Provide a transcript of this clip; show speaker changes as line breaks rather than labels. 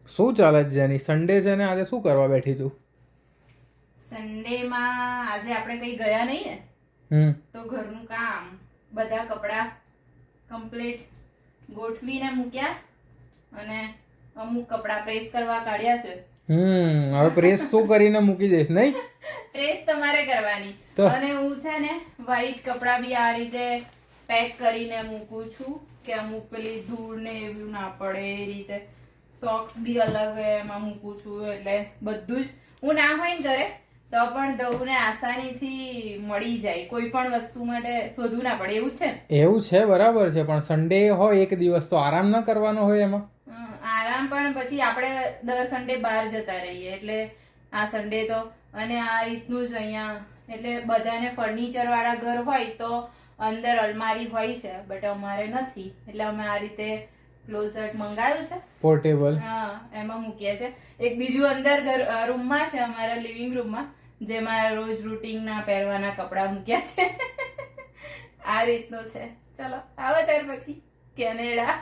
શું ચાલે છે જેની? સન્ડે છે ને, આજે શું કરવા બેઠી તું?
સન્ડેમાં આજે આપણે કઈ ગયા નહીં ને, તો ઘરનું કામ, બધા કપડા કમ્પ્લીટ ગોઠવીને મૂક્યા અને અમુક કપડા પ્રેસ કરવા કાઢ્યા છે.
હવે પ્રેસ શું કરીને મૂકી દઈશ નહીં?
પ્રેસ તમારે કરવાની.
તો?
અને હું છે ને વ્હાઈટ કપડા બી આ રીતે પેક કરીને મૂકું છું કે અમુક પેલી ધૂળ ને એવું ના પડે એ રીતે. સોક્સ બી અલગ એમાં મૂકું છું, એટલે બધું જ હું ના હોય ને ઘરે તો પણ દઉંને આસાનીથી મળી જાય, કોઈ પણ વસ્તુ માટે શોધવું ના પડે, એવું જ છે ને?
એવું છે, બરાબર છે, પણ સન્ડે હોય એક દિવસ તો આરામ ના કરવાનો હોય એમાં?
આરામ પણ પછી આપણે દર સન્ડે બહાર જતા રહીએ, એટલે આ સન્ડે તો અને આ રીતનું જ અહીંયા, એટલે બધાને ફર્નિચર વાળા ઘર હોય તો અંદર અલમારી હોય છે, બટ અમારે નથી, એટલે અમે આ રીતે ક્લોઝેટ મંગાવ્યું છે
પોર્ટેબલ.
હા, એમાં મૂકીએ છે. એક બીજું અંદર રૂમમાં છે, અમારા લિવિંગ રૂમમાં, જેમાં રોજ રૂટીનના પહેરવાના કપડા મૂક્યા છે. આ રીતનું છે. ચલો, આવો ત્યાર પછી કેનેડા.